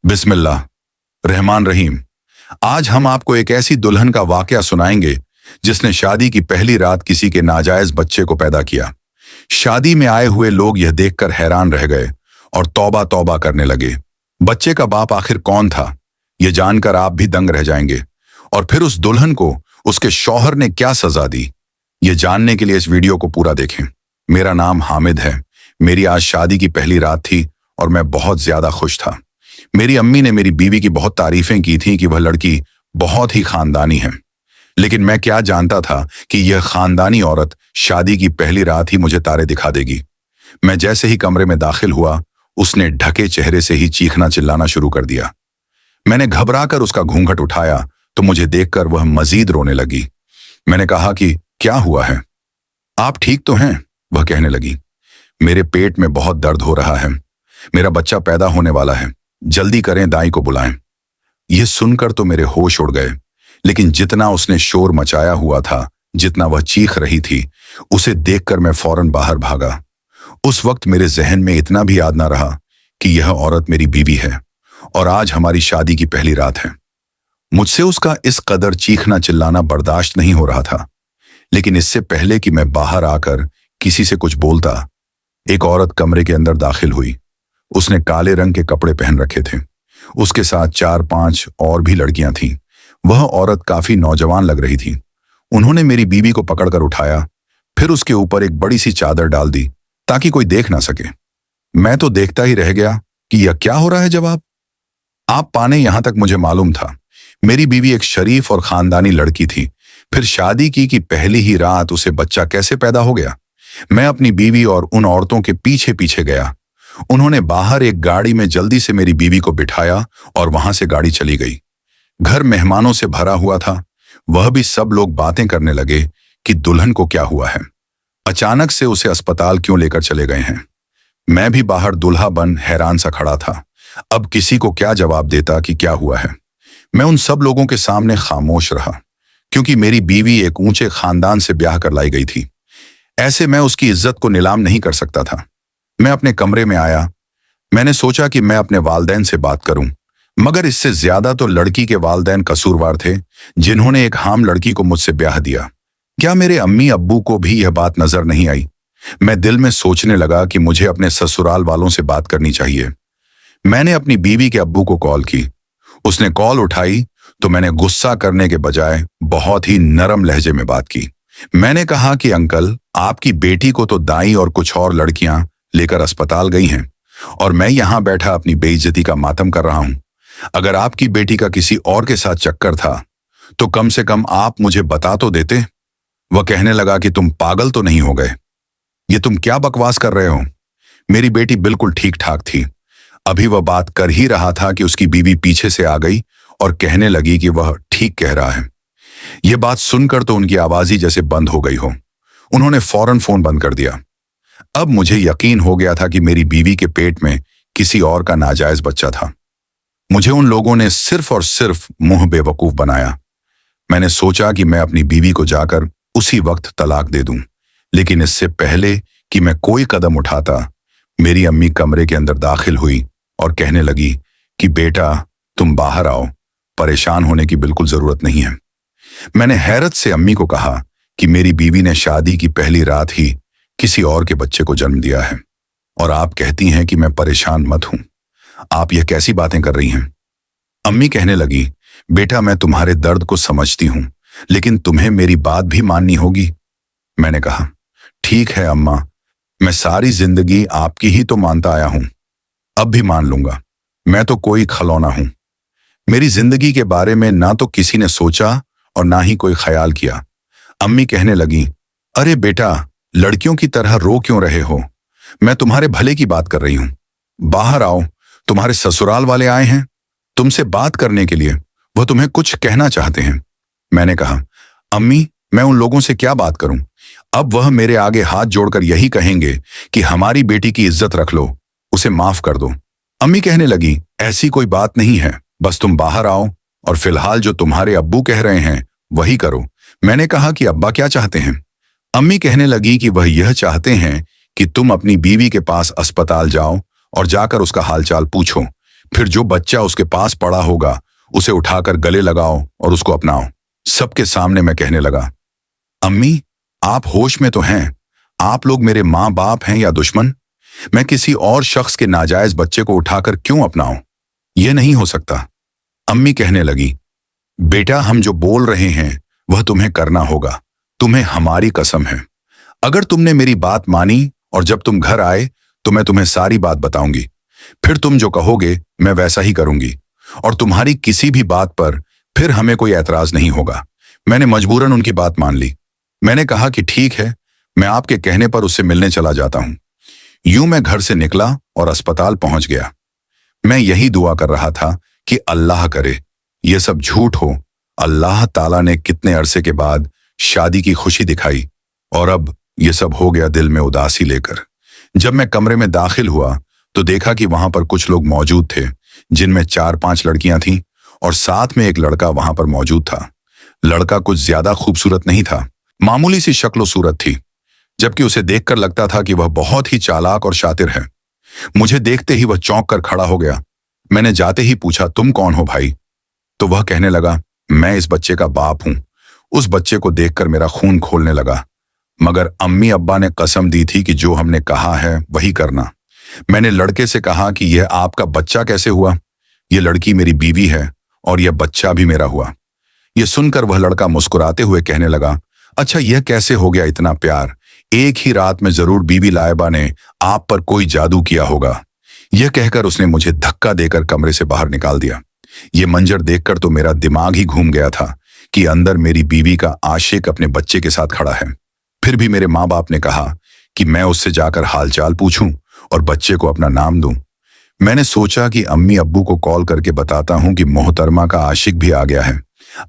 बिस्मिल्लाह रहमान रहीम। आज हम आपको एक ऐसी दुल्हन का वाकया सुनाएंगे जिसने शादी की पहली रात किसी के नाजायज बच्चे को पैदा किया। शादी में आए हुए लोग यह देखकर हैरान रह गए और तौबा तौबा करने लगे। बच्चे का बाप आखिर कौन था, यह जानकर आप भी दंग रह जाएंगे। और फिर उस दुल्हन को उसके शौहर ने क्या सजा दी, यह जानने के लिए इस वीडियो को पूरा देखें। मेरा नाम हामिद है। मेरी आज शादी की पहली रात थी और मैं बहुत ज्यादा खुश था। मेरी अम्मी ने मेरी बीवी की बहुत तारीफें की थी कि वह लड़की बहुत ही खानदानी है। लेकिन मैं क्या जानता था कि यह खानदानी औरत शादी की पहली रात ही मुझे तारे दिखा देगी। मैं जैसे ही कमरे में दाखिल हुआ, उसने ढके चेहरे से ही चीखना चिल्लाना शुरू कर दिया। मैंने घबराकर उसका घूंघट उठाया तो मुझे देखकर वह मजीद रोने लगी। मैंने कहा कि क्या हुआ है, आप ठीक तो हैं? वह कहने लगी, मेरे पेट में बहुत दर्द हो रहा है, मेरा बच्चा पैदा होने वाला है, जल्दी करें, दाई को बुलाएं। यह सुनकर तो मेरे होश उड़ गए, लेकिन जितना उसने शोर मचाया हुआ था, जितना वह चीख रही थी, उसे देखकर मैं फौरन बाहर भागा। उस वक्त मेरे जहन में इतना भी याद ना रहा कि यह औरत मेरी बीवी है और आज हमारी शादी की पहली रात है। मुझसे उसका इस कदर चीखना चिल्लाना बर्दाश्त नहीं हो रहा था। लेकिन इससे पहले कि मैं बाहर आकर किसी से कुछ बोलता, एक औरत कमरे के अंदर दाखिल हुई। उसने काले रंग के कपड़े पहन रखे थे। उसके साथ 4-5 और भी लड़कियां थीं। वह औरत काफी नौजवान लग रही थी। उन्होंने मेरी बीवी को पकड़कर उठाया, फिर उसके ऊपर एक बड़ी सी चादर डाल दी ताकि कोई देख ना सके। मैं तो देखता ही रह गया कि यह क्या हो रहा है। जवाब आप पाने यहां तक मुझे मालूम था। मेरी बीवी एक शरीफ और खानदानी लड़की थी, फिर शादी की पहली ही रात उसे बच्चा कैसे पैदा हो गया। मैं अपनी बीवी और उन औरतों के पीछे पीछे गया। उन्होंने बाहर एक गाड़ी में जल्दी से मेरी बीवी को बिठाया और वहां से गाड़ी चली गई। घर मेहमानों से भरा हुआ था। वह भी सब लोग बातें करने लगे कि दुल्हन को क्या हुआ है, अचानक से उसे अस्पताल क्यों लेकर चले गए हैं। मैं भी बाहर दूल्हा बन हैरान सा खड़ा था। अब किसी को क्या जवाब देता कि क्या हुआ है। मैं उन सब लोगों के सामने खामोश रहा, क्योंकि मेरी बीवी एक ऊंचे खानदान से ब्याह कर लाई गई थी। ऐसे मैं उसकी इज्जत को नीलाम नहीं कर सकता था। मैं अपने कमरे में आया। मैंने सोचा कि मैं अपने वालदैन से बात करूं, मगर इससे ज्यादा तो लड़की के वालदैन कसूरवार थे, जिन्होंने एक हाम लड़की को मुझसे ब्याह दिया। क्या मेरे अम्मी अब्बू को भी यह बात नजर नहीं आई? मैं दिल में सोचने लगा कि मुझे अपने ससुराल वालों से बात करनी चाहिए। मैंने अपनी बीवी के अब्बू को कॉल की। उसने कॉल उठाई तो मैंने गुस्सा करने के बजाय बहुत ही नरम लहजे में बात की। मैंने कहा कि अंकल, आपकी बेटी को तो दाई और कुछ और लड़कियां लेकर अस्पताल गई हैं और मैं यहां बैठा अपनी बेइज्जती का मातम कर रहा हूं। अगर आपकी बेटी का किसी और के साथ चक्कर था तो कम से कम आप मुझे बता तो देते। वह कहने लगा कि तुम पागल तो नहीं हो गए, ये तुम क्या बकवास कर रहे हो। मेरी बेटी बिल्कुल ठीक ठाक थी। अभी वह बात कर ही रहा था कि उसकी बीवी पीछे से आ गई और कहने लगी कि वह ठीक कह रहा है। यह बात सुनकर तो उनकी आवाज ही जैसे बंद हो गई हो। उन्होंने फौरन फोन बंद कर दिया। अब मुझे यकीन हो गया था कि मेरी बीवी के पेट में किसी और का नाजायज बच्चा था। मुझे उन लोगों ने सिर्फ और सिर्फ मुंह बेवकूफ बनाया। मैंने सोचा कि मैं अपनी बीवी को जाकर उसी वक्त तलाक दे दूं, लेकिन इससे पहले कि मैं कोई कदम उठाता, मेरी अम्मी कमरे के अंदर दाखिल हुई और कहने लगी कि बेटा, तुम बाहर आओ, परेशान होने की बिल्कुल जरूरत नहीं है। मैंने हैरत से अम्मी को कहा कि मेरी बीवी ने शादी की पहली रात ही किसी और के बच्चे को जन्म दिया है और आप कहती हैं कि मैं परेशान मत हूं। आप यह कैसी बातें कर रही हैं? अम्मी कहने लगी, बेटा, मैं तुम्हारे दर्द को समझती हूं, लेकिन तुम्हें मेरी बात भी माननी होगी। मैंने कहा, ठीक है अम्मा, मैं सारी जिंदगी आपकी ही तो मानता आया हूं, अब भी मान लूंगा। मैं तो कोई खलौना हूं। मेरी जिंदगी के बारे में ना तो किसी ने सोचा और ना ही कोई ख्याल किया। अम्मी कहने लगी, अरे बेटा, लड़कियों की तरह रो क्यों रहे हो? मैं तुम्हारे भले की बात कर रही हूं। बाहर आओ, तुम्हारे ससुराल वाले आए हैं तुमसे बात करने के लिए। वह तुम्हें कुछ कहना चाहते हैं। मैंने कहा, अम्मी, मैं उन लोगों से क्या बात करूं? अब वह मेरे आगे हाथ जोड़कर यही कहेंगे कि हमारी बेटी की इज्जत रख लो, उसे माफ कर दो। अम्मी कहने लगी, ऐसी कोई बात नहीं है, बस तुम बाहर आओ और फिलहाल जो तुम्हारे अब्बू कह रहे हैं वही करो। मैंने कहा कि अब्बा क्या चाहते हैं? अम्मी कहने लगी कि वह यह चाहते हैं कि तुम अपनी बीवी के पास अस्पताल जाओ और जाकर उसका हालचाल पूछो। फिर जो बच्चा उसके पास पड़ा होगा उसे उठाकर गले लगाओ और उसको अपनाओ। सबके सामने मैं कहने लगा, अम्मी, आप होश में तो हैं? आप लोग मेरे माँ बाप हैं या दुश्मन? मैं किसी और शख्स के नाजायज बच्चे को उठाकर क्यों अपनाऊं? यह नहीं हो सकता। अम्मी कहने लगी, बेटा, हम जो बोल रहे हैं वह तुम्हें करना होगा। तुम्हें हमारी कसम है। अगर तुमने मेरी बात मानी और जब तुम घर आए तो मैं तुम्हें सारी बात बताऊंगी। फिर तुम जो कहोगे मैं वैसा ही करूंगी और तुम्हारी किसी भी बात पर फिर हमें कोई ऐतराज नहीं होगा। मैंने मजबूरन उनकी बात मान ली। मैंने कहा कि ठीक है, मैं आपके कहने पर उससे मिलने चला जाता हूं। यूं मैं घर से निकला और अस्पताल पहुंच गया। मैं यही दुआ कर रहा था कि अल्लाह करे ये सब झूठ हो। अल्लाह ताला ने कितने अरसे के बाद शादी की खुशी दिखाई और अब ये सब हो गया दिल में उदासी लेकर। जब मैं कमरे में दाखिल हुआ तो देखा कि वहां पर कुछ लोग मौजूद थे, जिनमें 4-5 लड़कियां थीं और साथ में एक लड़का वहां पर मौजूद था। लड़का कुछ ज्यादा खूबसूरत नहीं था, मामूली सी शक्ल सूरत थी, जबकि उसे देखकर लगता था कि वह बहुत ही चालाक और शातिर है। मुझे देखते ही वह चौंक कर खड़ा हो गया। मैंने जाते ही पूछा, तुम कौन हो भाई? तो वह कहने लगा, मैं इस बच्चे का बाप हूं। उस बच्चे को देखकर मेरा खून खोलने लगा, मगर अम्मी अब्बा ने कसम दी थी कि जो हमने कहा है वही करना। मैंने लड़के से कहा कि यह आपका बच्चा कैसे हुआ? यह लड़की मेरी बीवी है और यह बच्चा भी मेरा हुआ। यह सुनकर वह लड़का मुस्कुराते हुए कहने लगा, अच्छा, यह कैसे हो गया इतना प्यार? एक ही रात में जरूर बीवी लाइबा ने आप पर कोई जादू किया होगा। यह कहकर उसने मुझे धक्का देकर कमरे से बाहर निकाल दिया। यह मंजर देखकर तो मेरा दिमाग ही घूम गया था कि अंदर मेरी बीवी का आशिक अपने बच्चे के साथ खड़ा है। फिर भी मेरे माँ बाप ने कहा कि मैं उससे जाकर हालचाल पूछूं और बच्चे को अपना नाम दूं। मैंने सोचा कि अम्मी अब्बू को कॉल करके बताता हूं कि मोहतरमा का आशिक भी आ गया है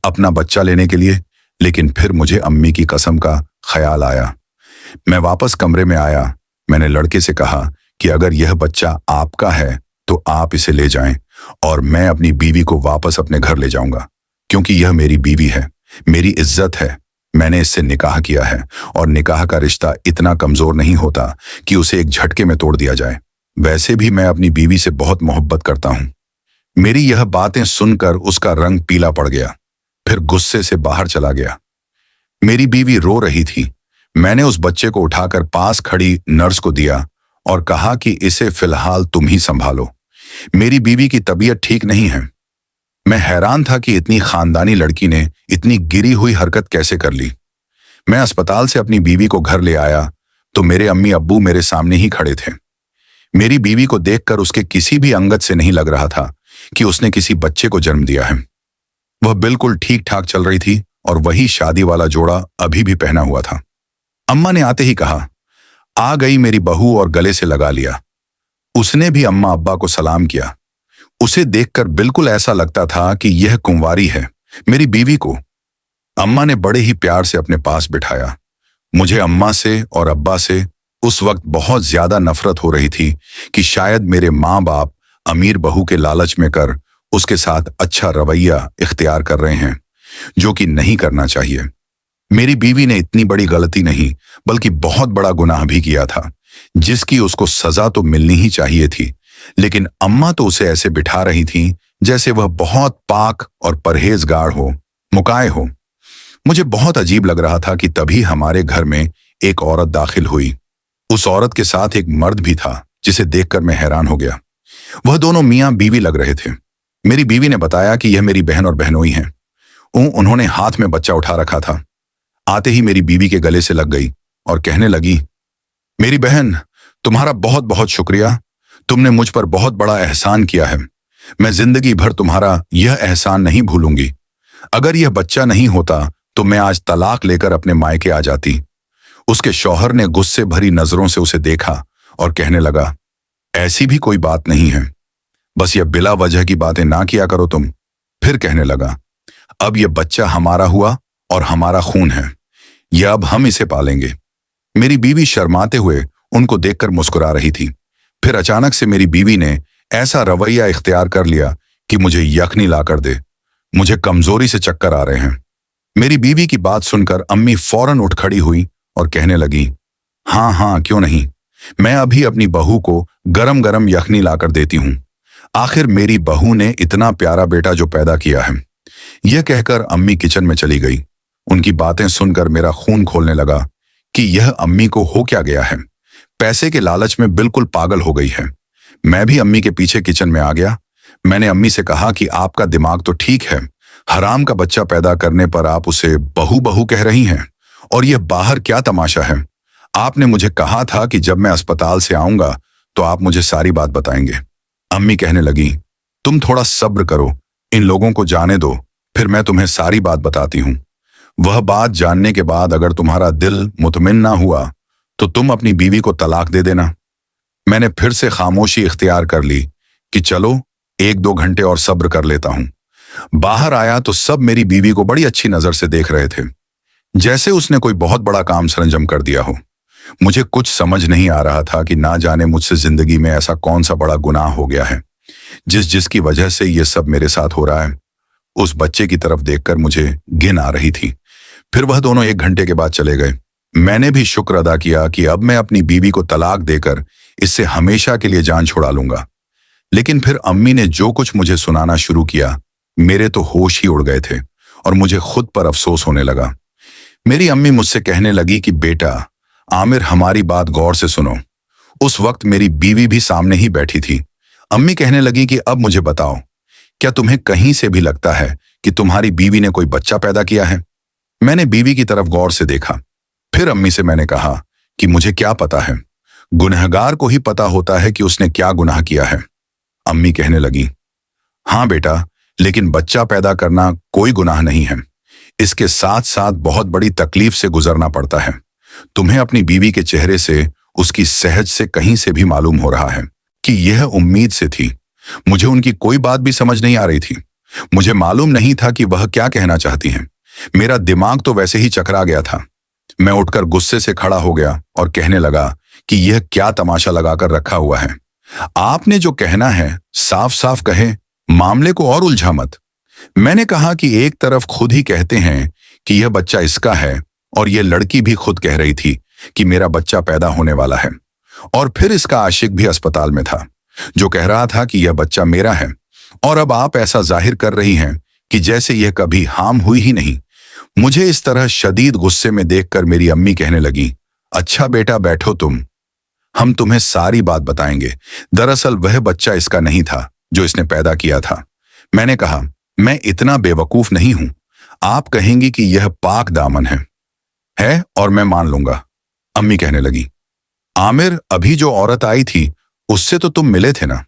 अपना बच्चा लेने के लिए, लेकिन फिर मुझे अम्मी की कसम का ख्याल आया। मैं वापस कमरे में आया। मैंने लड़के से कहा कि अगर यह बच्चा आपका है तो आप इसे ले जाएं और मैं अपनी बीवी को वापस अपने घर ले जाऊंगा, क्योंकि यह मेरी बीवी है, मेरी इज्जत है। मैंने इससे निकाह किया है और निकाह का रिश्ता इतना कमजोर नहीं होता कि उसे एक झटके में तोड़ दिया जाए। वैसे भी मैं अपनी बीवी से बहुत मोहब्बत करता हूं। मेरी यह बातें सुनकर उसका रंग पीला पड़ गया, फिर गुस्से से बाहर चला गया। मेरी बीवी रो रही थी। मैंने उस बच्चे को उठाकर पास खड़ी नर्स को दिया और कहा कि इसे फिलहाल तुम ही संभालो। मेरी बीवी की तबीयत ठीक नहीं है। मैं हैरान था कि इतनी खानदानी लड़की ने इतनी गिरी हुई हरकत कैसे कर ली। मैं अस्पताल से अपनी बीवी को घर ले आया तो मेरे अम्मी अब्बू मेरे सामने ही खड़े थे। मेरी बीवी को देखकर उसके किसी भी अंगत से नहीं लग रहा था कि उसने किसी बच्चे को जन्म दिया है। वह बिल्कुल ठीक ठाक चल रही थी और वही शादी वाला जोड़ा अभी भी पहना हुआ था। अम्मा ने आते ही कहा, आ गई मेरी बहू, और गले से लगा लिया। उसने भी अम्मा अब्बा को सलाम किया। उसे देखकर बिल्कुल ऐसा लगता था कि यह कुंवारी है। मेरी बीवी को अम्मा ने बड़े ही प्यार से अपने पास बिठाया। मुझे अम्मा से और अब्बा से उस वक्त बहुत ज्यादा नफरत हो रही थी कि शायद मेरे माँ बाप अमीर बहू के लालच में कर उसके साथ अच्छा रवैया इख्तियार कर रहे हैं, जो कि नहीं करना चाहिए। मेरी बीवी ने इतनी बड़ी गलती नहीं बल्कि बहुत बड़ा गुनाह भी किया था, जिसकी उसको सजा तो मिलनी ही चाहिए थी, लेकिन अम्मा तो उसे ऐसे बिठा रही थी जैसे वह बहुत पाक और परहेजगार हो, मुकाए हो। मुझे बहुत अजीब लग रहा था कि तभी हमारे घर में एक औरत दाखिल हुई। उस औरत के साथ एक मर्द भी था, जिसे देखकर मैं हैरान हो गया। वह दोनों मियां बीवी लग रहे थे। मेरी बीवी ने बताया कि यह मेरी बहन और बहनोई हैं। उन्होंने हाथ में बच्चा उठा रखा था। आते ही मेरी बीवी के गले से लग गई और कहने लगी, मेरी बहन, तुम्हारा बहुत बहुत शुक्रिया। तुमने मुझ पर बहुत बड़ा एहसान किया है। मैं जिंदगी भर तुम्हारा यह एहसान नहीं भूलूंगी। अगर यह बच्चा नहीं होता तो मैं आज तलाक लेकर अपने मायके आ जाती। उसके शौहर ने गुस्से भरी नजरों से उसे देखा और कहने लगा, ऐसी भी कोई बात नहीं है, बस यह बिला वजह की बातें ना किया करो तुम। फिर कहने लगा, अब यह बच्चा हमारा हुआ और हमारा खून है, यह अब हम इसे पालेंगे। मेरी बीवी शर्माते हुए उनको देखकर मुस्कुरा रही थी। फिर अचानक से मेरी बीवी ने ऐसा रवैया इख्तियार कर लिया कि मुझे यखनी ला कर दे। मुझे कमजोरी से चक्कर आ रहे हैं। मेरी बीवी की बात सुनकर अम्मी फौरन उठ खड़ी हुई और कहने लगी, हाँ हाँ, क्यों नहीं, मैं अभी अपनी बहू को गरम गरम यखनी लाकर देती हूँ। आखिर मेरी बहू ने इतना प्यारा बेटा जो पैदा किया है। यह कहकर अम्मी किचन में चली गई। उनकी बातें सुनकर मेरा खून खोलने लगा कि यह अम्मी को हो क्या गया है। पैसे के लालच में बिल्कुल पागल हो गई है। मैं भी अम्मी के पीछे किचन में आ गया। मैंने अम्मी से कहा कि आपका दिमाग तो ठीक है, हराम का बच्चा पैदा करने पर आप उसे बहू बहू कह रही हैं, और यह बाहर क्या तमाशा है। आपने मुझे कहा था कि जब मैं अस्पताल से आऊंगा तो आप मुझे सारी बात बताएंगे। अम्मी कहने लगी, तुम थोड़ा सब्र करो, इन लोगों को जाने दो, फिर मैं तुम्हें सारी बात बताती हूँ। वह बात जानने के बाद अगर तुम्हारा दिल मुतमिन ना हुआ तो तुम अपनी बीवी को तलाक दे देना। मैंने फिर से खामोशी इख्तियार कर ली कि चलो 1-2 घंटे और सब्र कर लेता हूं। बाहर आया तो सब मेरी बीवी को बड़ी अच्छी नजर से देख रहे थे, जैसे उसने कोई बहुत बड़ा काम सरंजाम कर दिया हो। मुझे कुछ समझ नहीं आ रहा था कि ना जाने मुझसे जिंदगी में ऐसा कौन सा बड़ा गुनाह हो गया है जिसकी वजह से ये सब मेरे साथ हो रहा है। उस बच्चे की तरफ देखकर मुझे घिन आ रही थी। फिर वह दोनों 1 घंटे के बाद चले गए। मैंने भी शुक्र अदा किया कि अब मैं अपनी बीवी को तलाक देकर इससे हमेशा के लिए जान छुड़ा लूंगा। लेकिन फिर अम्मी ने जो कुछ मुझे सुनाना शुरू किया, मेरे तो होश ही उड़ गए थे और मुझे खुद पर अफसोस होने लगा। मेरी अम्मी मुझसे कहने लगी कि बेटा आमिर, हमारी बात गौर से सुनो। उस वक्त मेरी बीवी भी सामने ही बैठी थी। अम्मी कहने लगी कि अब मुझे बताओ, क्या तुम्हें कहीं से भी लगता है कि तुम्हारी बीवी ने कोई बच्चा पैदा किया है? मैंने बीवी की तरफ गौर से देखा। फिर अम्मी से मैंने कहा कि मुझे क्या पता है, गुनहगार को ही पता होता है कि उसने क्या गुनाह किया है। अम्मी कहने लगी, हाँ बेटा, लेकिन बच्चा पैदा करना कोई गुनाह नहीं है। इसके साथ साथ बहुत बड़ी तकलीफ से गुजरना पड़ता है। तुम्हें अपनी बीवी के चेहरे से, उसकी सहज से कहीं से भी मालूम हो रहा है कि यह उम्मीद से थी। मुझे उनकी कोई बात भी समझ नहीं आ रही थी। मुझे मालूम नहीं था कि वह क्या कहना चाहती हैं। मेरा दिमाग तो वैसे ही चकरा गया था। मैं उठकर गुस्से से खड़ा हो गया और कहने लगा कि यह क्या तमाशा लगाकर रखा हुआ है। आपने जो कहना है साफ साफ कहे, मामले को और उलझा मत। मैंने कहा कि एक तरफ खुद ही कहते हैं कि यह बच्चा इसका है, और यह लड़की भी खुद कह रही थी कि मेरा बच्चा पैदा होने वाला है, और फिर इसका आशिक भी अस्पताल में था जो कह रहा था कि यह बच्चा मेरा है। और अब आप ऐसा जाहिर कर रही हैं कि जैसे यह कभी हाम हुई ही नहीं। मुझे इस तरह शदीद गुस्से में देखकर मेरी अम्मी कहने लगी, अच्छा बेटा बैठो तुम, हम तुम्हें सारी बात बताएंगे। दरअसल वह बच्चा इसका नहीं था जो इसने पैदा किया था। मैंने कहा, मैं इतना बेवकूफ नहीं हूं। आप कहेंगी कि यह पाक दामन है और मैं मान लूंगा। अम्मी कहने लगी, आमिर, अभी जो औरत आई थी उससे तो तुम मिले थे ना?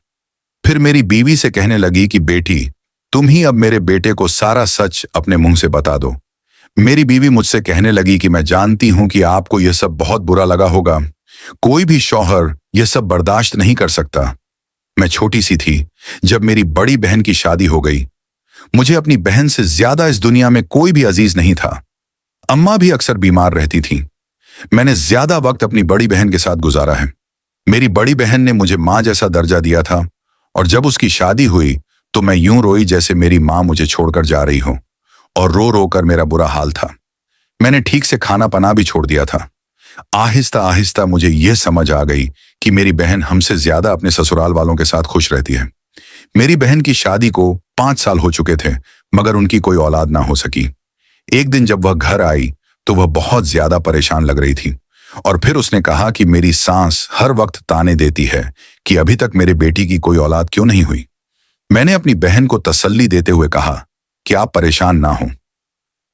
फिर मेरी बीवी से कहने लगी कि बेटी, तुम ही अब मेरे बेटे को सारा सच अपने मुंह से बता दो। मेरी बीवी मुझसे कहने लगी कि मैं जानती हूं कि आपको यह सब बहुत बुरा लगा होगा। कोई भी शौहर यह सब बर्दाश्त नहीं कर सकता। मैं छोटी सी थी जब मेरी बड़ी बहन की शादी हो गई। मुझे अपनी बहन से ज्यादा इस दुनिया में कोई भी अजीज नहीं था। अम्मा भी अक्सर बीमार रहती थी। मैंने ज्यादा वक्त अपनी बड़ी बहन के साथ गुजारा है। मेरी बड़ी बहन ने मुझे माँ जैसा दर्जा दिया था, और जब उसकी शादी हुई तो मैं यूं रोई जैसे मेरी माँ मुझे छोड़कर जा रही हो, और रो रो कर मेरा बुरा हाल था। मैंने ठीक से खाना पना भी छोड़ दिया था। आहिस्ता आहिस्ता मुझे यह समझ आ गई कि मेरी बहन हमसे ज्यादा अपने ससुराल वालों के साथ खुश रहती है। मेरी बहन की शादी को 5 साल हो चुके थे, मगर उनकी कोई औलाद ना हो सकी। एक दिन जब वह घर आई तो वह बहुत ज्यादा परेशान लग रही थी, और फिर उसने कहा कि मेरी सास हर वक्त ताने देती है कि अभी तक मेरे बेटी की कोई औलाद क्यों नहीं हुई। मैंने अपनी बहन को तसल्ली देते हुए कहा कि आप परेशान ना हो,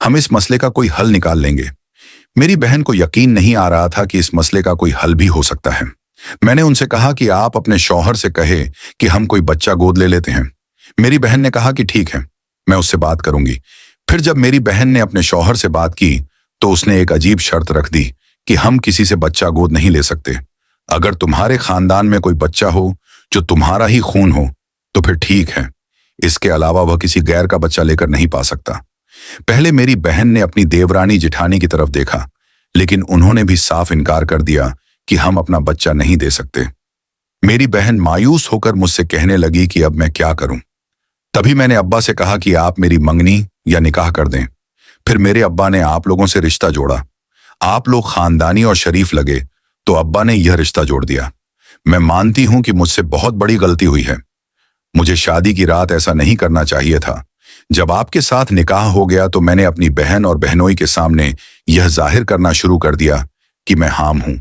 हम इस मसले का कोई हल निकाल लेंगे। मेरी बहन को यकीन नहीं आ रहा था कि इस मसले का कोई हल भी हो सकता है। मैंने उनसे कहा कि आप अपने शौहर से कहे कि हम कोई बच्चा गोद ले लेते हैं। मेरी बहन ने कहा कि ठीक है, मैं उससे बात करूंगी। फिर जब मेरी बहन ने अपने शौहर से बात की तो उसने एक अजीब शर्त रख दी कि हम किसी से बच्चा गोद नहीं ले सकते। अगर तुम्हारे खानदान में कोई बच्चा हो जो तुम्हारा ही खून हो तो फिर ठीक है, इसके अलावा वह किसी गैर का बच्चा लेकर नहीं पा सकता। पहले मेरी बहन ने अपनी देवरानी जिठानी की तरफ देखा, लेकिन उन्होंने भी साफ इनकार कर दिया कि हम अपना बच्चा नहीं दे सकते। मेरी बहन मायूस होकर मुझसे कहने लगी कि अब मैं क्या करूं। तभी मैंने अब्बा से कहा कि आप मेरी मंगनी या निकाह कर दें। फिर मेरे अब्बा ने आप लोगों से रिश्ता जोड़ा। आप लोग खानदानी और शरीफ लगे तो अब्बा ने यह रिश्ता जोड़ दिया। मैं मानती हूं कि मुझसे बहुत बड़ी गलती हुई है, मुझे शादी की रात ऐसा नहीं करना चाहिए था। जब आपके साथ निकाह हो गया तो मैंने अपनी बहन और बहनोई के सामने यह जाहिर करना शुरू कर दिया कि मैं हाम हूं।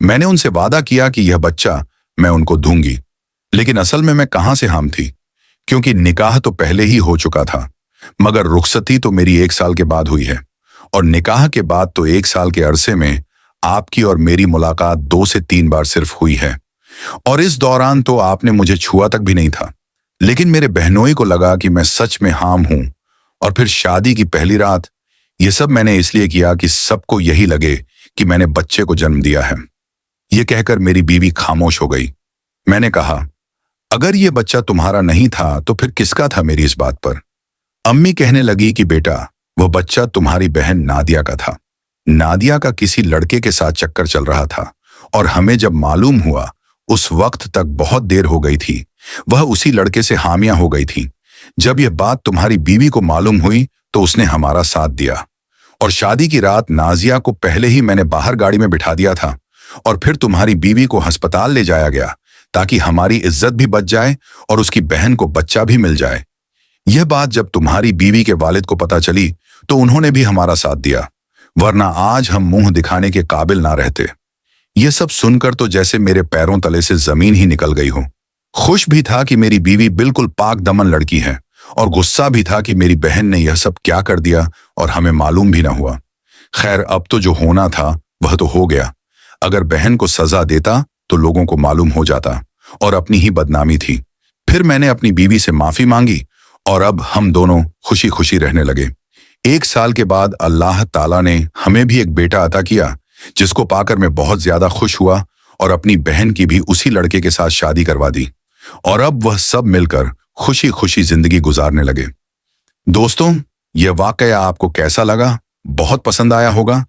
मैंने उनसे वादा किया कि यह बच्चा मैं उनको दूंगी, लेकिन असल में मैं कहां से हाम थी, क्योंकि निकाह तो पहले ही हो चुका था, मगर रुखसती तो मेरी 1 साल के बाद हुई है। और निकाह के बाद तो 1 साल के अरसे में आपकी और मेरी मुलाकात 2 से 3 बार सिर्फ हुई है, और इस दौरान तो आपने मुझे छुआ तक भी नहीं था। लेकिन मेरे बहनोई को लगा कि मैं सच में हाम हूं, और फिर शादी की पहली रात यह सब मैंने इसलिए किया कि सबको यही लगे कि मैंने बच्चे को जन्म दिया है। यह कहकर मेरी बीवी खामोश हो गई। मैंने कहा, अगर यह बच्चा तुम्हारा नहीं था तो फिर किसका था मेरी इस बात पर? अम्मी कहने लगी कि बेटा, वह बच्चा तुम्हारी बहन नादिया का था। नादिया का किसी लड़के के साथ चक्कर चल रहा था, और हमें जब मालूम हुआ उस वक्त तक बहुत देर हो गई थी। वह उसी लड़के से हामिया हो गई थी। जब यह बात तुम्हारी बीवी को मालूम हुई तो उसने हमारा साथ दिया, और शादी की रात नाजिया को पहले ही मैंने बाहर गाड़ी में बिठा दिया था, और फिर तुम्हारी बीवी को अस्पताल ले जाया गया ताकि हमारी इज्जत भी बच जाए और उसकी बहन को बच्चा भी मिल जाए। यह बात जब तुम्हारी बीवी के वालिद को पता चली तो उन्होंने भी हमारा साथ दिया, वरना आज हम मुंह दिखाने के काबिल ना रहते। यह सब सुनकर तो जैसे मेरे पैरों तले से जमीन ही निकल गई हो। खुश भी था कि मेरी बीवी बिल्कुल पाक दमन लड़की है, और गुस्सा भी था कि मेरी बहन ने यह सब क्या कर दिया और हमें मालूम भी ना हुआ। खैर, अब तो जो होना था वह तो हो गया। अगर बहन को सजा देता तो लोगों को मालूम हो जाता, और अपनी ही बदनामी थी। फिर मैंने अपनी बीवी से माफी मांगी, और अब हम दोनों खुशी खुशी रहने लगे। 1 साल के बाद अल्लाह ताला ने हमें भी एक बेटा अता किया, जिसको पाकर मैं बहुत ज्यादा खुश हुआ, और अपनी बहन की भी उसी लड़के के साथ शादी करवा दी, और अब वह सब मिलकर खुशी खुशी जिंदगी गुजारने लगे। दोस्तों, यह वाकया आपको कैसा लगा? बहुत पसंद आया होगा।